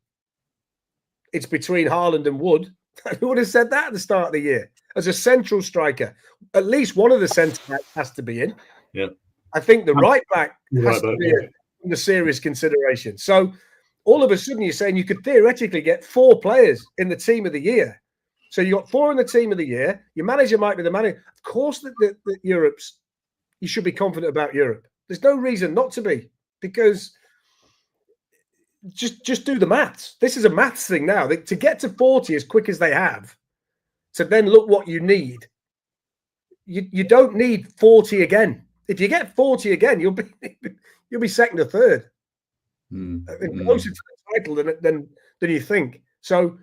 it's between Haaland and Wood. Who would have said that at the start of the year? As a central striker, at least one of the centre backs has to be in. Yeah. I think the right back has to be under serious consideration. So all of a sudden you're saying you could theoretically get 4 players in the Team of the Year. So you got 4 in the Team of the Year. Your manager might be the manager. Of course, that Europe's, you should be confident about Europe. There's no reason not to be, because just do the maths. This is a maths thing now. To get to 40 as quick as they have, to then look what you need. You don't need 40 again. If you get 40 again, you'll be second or third. Closer to the title than you think. So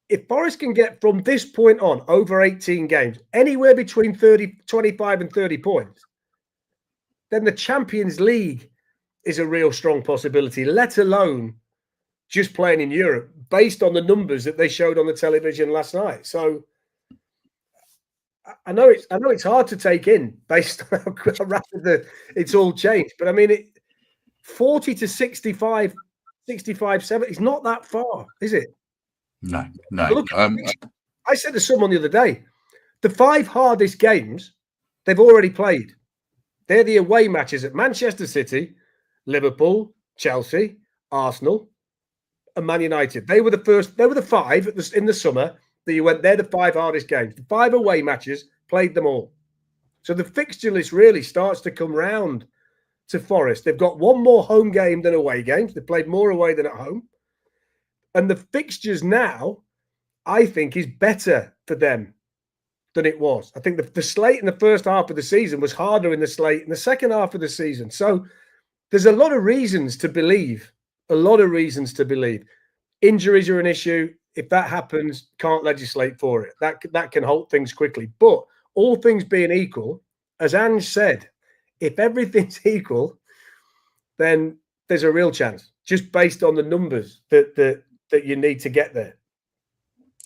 if Forest can get from this point on over 18 games, anywhere between 25 and 30 points, then the Champions League is a real strong possibility, let alone just playing in Europe, based on the numbers that they showed on the television last night. So I know it's hard to take in based on how rapid it's all changed. But I mean, 40 to 65, 70, it's not that far, is it? No. Look, I said to someone the other day, the 5 hardest games they've already played. They're the away matches at Manchester City, Liverpool, Chelsea, Arsenal, and Man United. They were the 5 in the summer that you went, they're the 5 hardest games. The 5 away matches, played them all. So the fixture list really starts to come round to Forest. They've got 1 more home game than away games. They've played more away than at home. And the fixtures now, I think, is better for them than it was. I think the slate in the first half of the season was harder in the slate in the second half of the season. So there's a lot of reasons to believe. Injuries are an issue. If that happens, can't legislate for it. That can halt things quickly. But all things being equal, as Ange said, if everything's equal, then there's a real chance, just based on the numbers that you need to get there.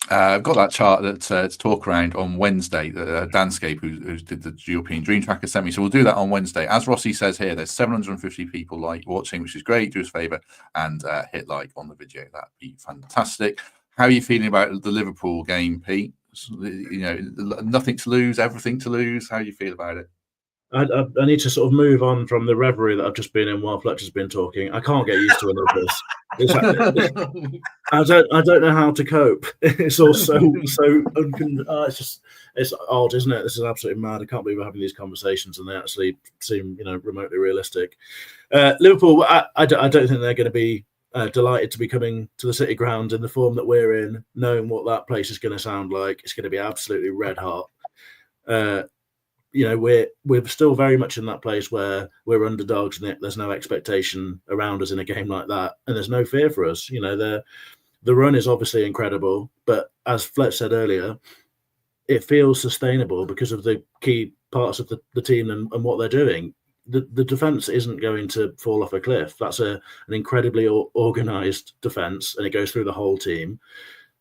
I've got that chart that's talk around on Wednesday. Danscape, who did the European Dream Tracker, sent me. So we'll do that on Wednesday. As Rossi says here, there's 750 people watching, which is great. Do us a favour and hit like on the video. That'd be fantastic. How are you feeling about the Liverpool game, Pete? You know, nothing to lose, everything to lose. How do you feel about it? I need to sort of move on from the reverie that I've just been in while Fletcher's been talking. I can't get used to any of this. I don't know how to cope. It's all it's odd, isn't it? This is absolutely mad. I can't believe we're having these conversations and they actually seem, remotely realistic. Liverpool, I don't think they're going to be delighted to be coming to the City Ground in the form that we're in, knowing what that place is going to sound like. It's going to be absolutely red hot. We're still very much in that place where we're underdogs and there's no expectation around us in a game like that, and there's no fear for us. The run is obviously incredible, but as Fletch said earlier, it feels sustainable because of the key parts of the team and what they're doing. The defence isn't going to fall off a cliff. That's an incredibly organised defence, and it goes through the whole team.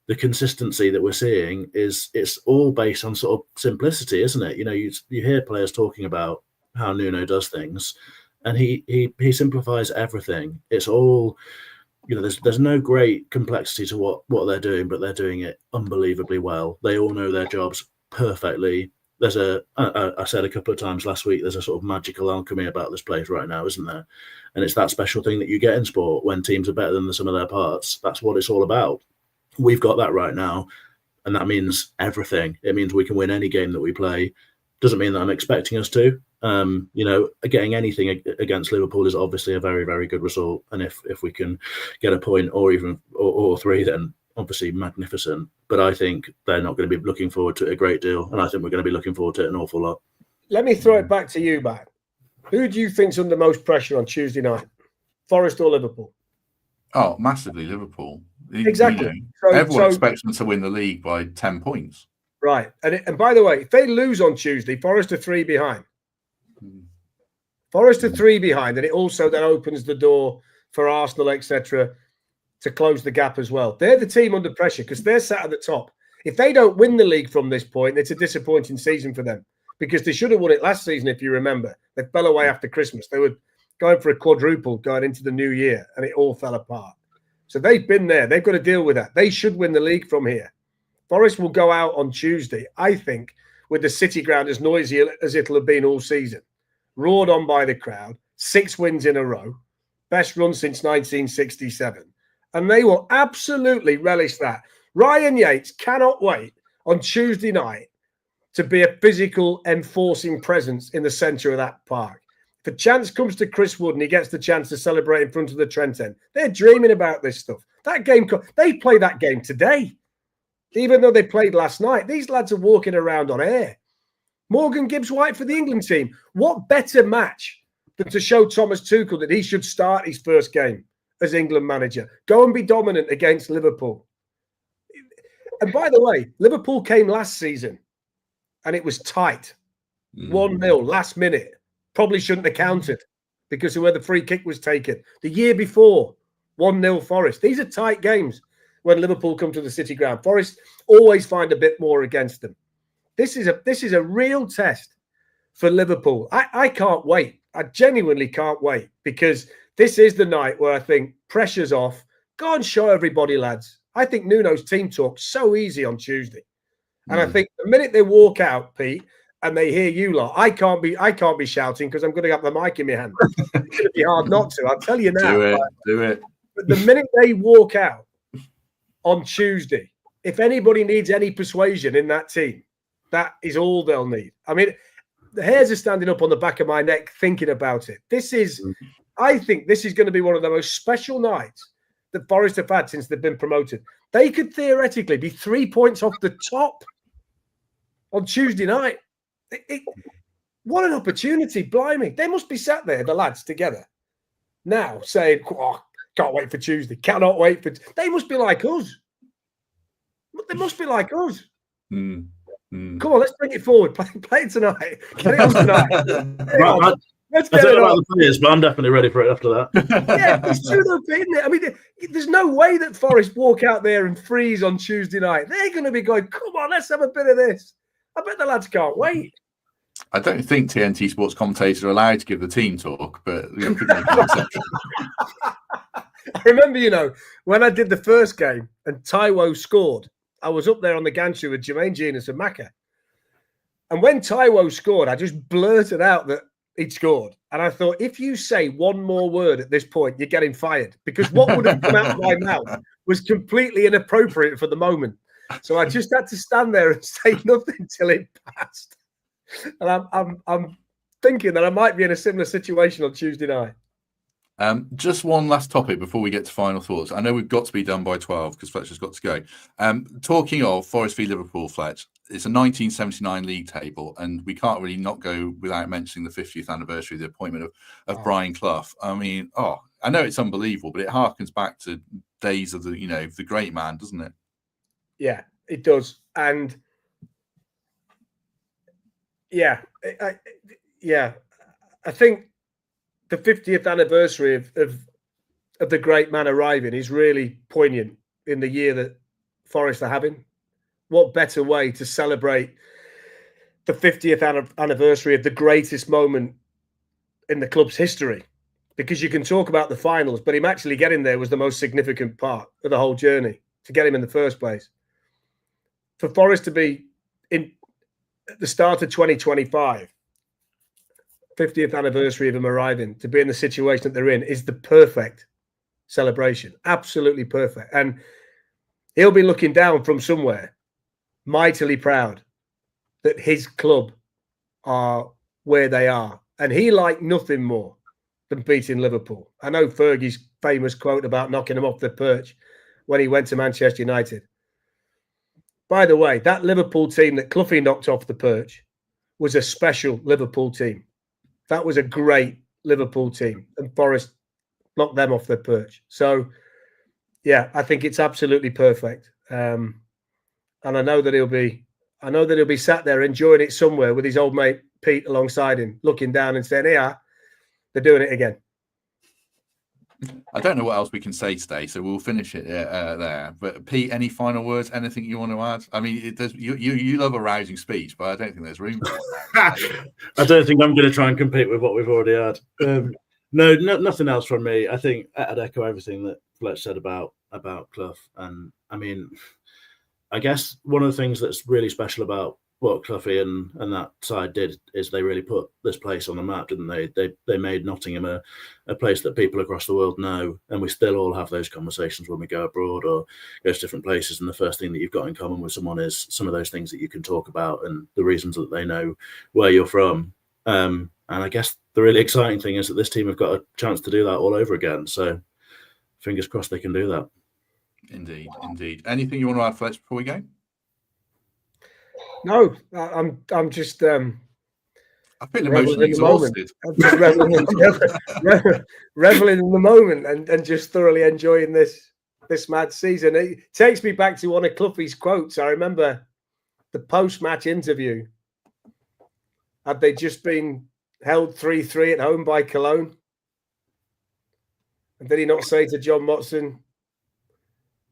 The consistency that we're seeing it's all based on sort of simplicity, isn't it? You hear players talking about how Nuno does things, and he simplifies everything. It's all, there's no great complexity to what they're doing, but they're doing it unbelievably well. They all know their jobs perfectly. I said a couple of times last week, there's a sort of magical alchemy about this place right now, isn't there? And it's that special thing that you get in sport when teams are better than the sum of their parts. That's what it's all about. We've got that right now, and that means everything. It means we can win any game that we play. Doesn't mean that I'm expecting us to. Getting anything against Liverpool is obviously a very, very good result. And if we can get a point or even or 3, then obviously magnificent, but I think they're not going to be looking forward to it a great deal, and I think we're going to be looking forward to it an awful lot. Let me throw it back to you, Matt. Who do you think's under most pressure on Tuesday night? Forest or Liverpool? Oh, massively Liverpool. Exactly. Everyone expects them to win the league by 10 points. Right. And by the way, if they lose on Tuesday, Forest are 3 behind. Forest are 3 behind, and it also then opens the door for Arsenal, etc., to close the gap as well. They're the team under pressure because they're sat at the top. If they don't win the league from this point, it's a disappointing season for them because they should have won it last season, if you remember. They fell away after Christmas. They were going for a quadruple going into the new year, and it all fell apart. So they've been there. They've got to deal with that. They should win the league from here. Forest will go out on Tuesday, I think, with the City ground as noisy as it'll have been all season. Roared on by the crowd, 6 wins in a row, best run since 1967. And they will absolutely relish that. Ryan Yates cannot wait on Tuesday night to be a physical enforcing presence in the centre of that park. If a chance comes to Chris Wood and he gets the chance to celebrate in front of the Trent End, they're dreaming about this stuff. That game, they play that game today. Even though they played last night, these lads are walking around on air. Morgan Gibbs-White for the England team. What better match than to show Thomas Tuchel that he should start his first game as England manager? Go and be dominant against Liverpool. And by the way, Liverpool came last season and it was tight. 1-0 last minute. Probably shouldn't have counted because of where the free kick was taken. The year before, 1-0 Forest. These are tight games when Liverpool come to the City ground. Forest always find a bit more against them. This is a real test for Liverpool. I can't wait. I genuinely can't wait because this is the night where I think pressure's off. Go and show everybody, lads. I think Nuno's team talk's so easy on Tuesday. And I think the minute they walk out, Pete, and they hear you lot, I can't be shouting because I'm going to have the mic in my hand. It's going to be hard not to. I'll tell you now. Do it. But the minute they walk out on Tuesday, if anybody needs any persuasion in that team, that is all they'll need. I mean, the hairs are standing up on the back of my neck thinking about it. I think this is going to be one of the most special nights that Forest have had since they've been promoted. They could theoretically be 3 points off the top on Tuesday night. What an opportunity, blimey. They must be sat there, the lads, together now saying, oh, can't wait for Tuesday, cannot wait for... They must be like us. They must be like us. Come on, let's bring it forward. Play it tonight. Get it on tonight. Let's get it on. But I'm definitely ready for it after that. Yeah, it's true though, isn't it? I mean, there's no way that Forest walk out there and freeze on Tuesday night. They're going to be going, come on, let's have a bit of this. I bet the lads can't wait. I don't think TNT Sports commentators are allowed to give the team talk, but we could make an exception. I remember, when I did the first game and Taiwo scored, I was up there on the gantry with Jermaine Genius and Macca. And when Taiwo scored, I just blurted out that he'd scored. And I thought, if you say one more word at this point, you're getting fired. Because what would have come out of my mouth was completely inappropriate for the moment. So I just had to stand there and say nothing till it passed. And I'm thinking that I might be in a similar situation on Tuesday night. Just one last topic before we get to final thoughts. I know we've got to be done by 12 because Fletcher's got to go. Talking of Forest v Liverpool, Fletch, it's a 1979 league table, and we can't really not go without mentioning the 50th anniversary of the appointment of Brian Clough. I mean, I know it's unbelievable, but it harkens back to days of the great man, doesn't it? Yeah, it does. And I think the 50th anniversary of the great man arriving is really poignant in the year that Forest are having. What better way to celebrate the 50th anniversary of the greatest moment in the club's history? Because you can talk about the finals, but him actually getting there was the most significant part of the whole journey to get him in the first place. For Forest to be at the start of 2025, 50th anniversary of him arriving, to be in the situation that they're in is the perfect celebration. Absolutely perfect. And he'll be looking down from somewhere, mightily proud that his club are where they are. And he liked nothing more than beating Liverpool. I know Fergie's famous quote about knocking them off the perch, when he went to Manchester United. By the way, that Liverpool team that Cloughy knocked off the perch was a special Liverpool team. That was a great Liverpool team, and Forest knocked them off their perch. So, yeah, I think it's absolutely perfect. And I know that he'll be sat there enjoying it somewhere with his old mate Pete alongside him, looking down and saying, "Yeah, they're doing it again." I don't know what else we can say today, so we'll finish it there. But Pete, any final words? Anything you want to add? I mean, you love a rousing speech, but I don't think there's room for it. I don't think I'm going to try and compete with what we've already had. No, nothing else from me. I think I'd echo everything that Fletch said about Clough. And I mean, I guess one of the things that's really special about what Cloughy and that side did is they really put this place on the map, didn't they? They made Nottingham a place that people across the world know, and we still all have those conversations when we go abroad or go to different places, and the first thing that you've got in common with someone is some of those things that you can talk about and the reasons that they know where you're from. And I guess the really exciting thing is that this team have got a chance to do that all over again. So fingers crossed they can do that. Indeed. Anything you want to add, Fletch, before we go? No, I'm just I feel emotionally exhausted. I'm just reveling in the moment and just thoroughly enjoying this mad season. It takes me back to one of Cloughy's quotes. I remember the post-match interview. Had they just been held 3-3 at home by Cologne? And did he not say to John Motson,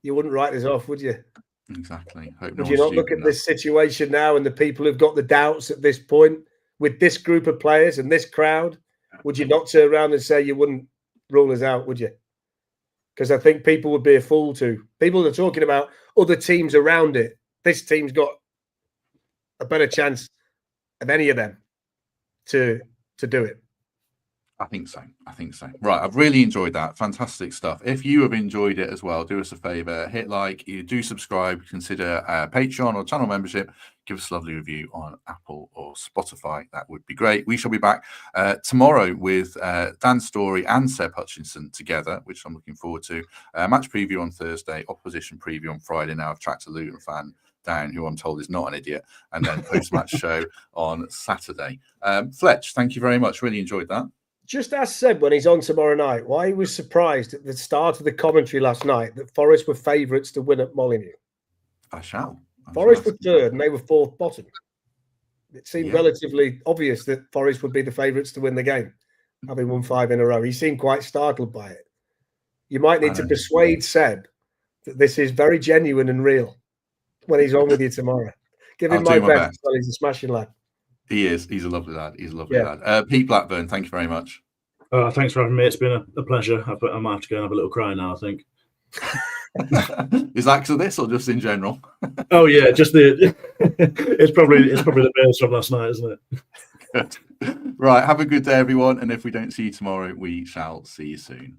"You wouldn't write us off, would you?" Exactly. Would you not look at this situation now and the people who've got the doubts at this point with this group of players and this crowd? Would you not turn around and say you wouldn't rule us out, would you? Because I think people would be a fool to. People are talking about other teams around it. This team's got a better chance of any of them to do it. I think so. Right. I've really enjoyed that. Fantastic stuff. If you have enjoyed it as well, do us a favor, hit like, you do subscribe, consider Patreon or channel membership, give us a lovely review on Apple or Spotify. That would be great. We shall be back tomorrow with Dan Story and Seb Hutchinson together, which I'm looking forward to. Match preview on Thursday, opposition preview on Friday. Now I've tracked a Luton fan down who I'm told is not an idiot, and then post-match show on Saturday. Fletch, thank you very much. Really enjoyed that. Just ask Seb when he's on tomorrow night why he was surprised at the start of the commentary last night that Forest were favourites to win at Molineux. I shall. Forest were third and they were fourth bottom. It seemed relatively obvious that Forest would be the favourites to win the game, having won 5 in a row. He seemed quite startled by it. You might need to persuade Seb that this is very genuine and real when he's on with you tomorrow. Give him my best. Well, he's a smashing lad. He is. He's a lovely lad. Lad. Pete Blackburn, thank you very much. Thanks for having me. It's been a pleasure. I might have to go and have a little cry now, I think. Is that because of this or just in general? Oh yeah, just it's probably the beers from last night, isn't it? Good. Right. Have a good day, everyone. And if we don't see you tomorrow, we shall see you soon.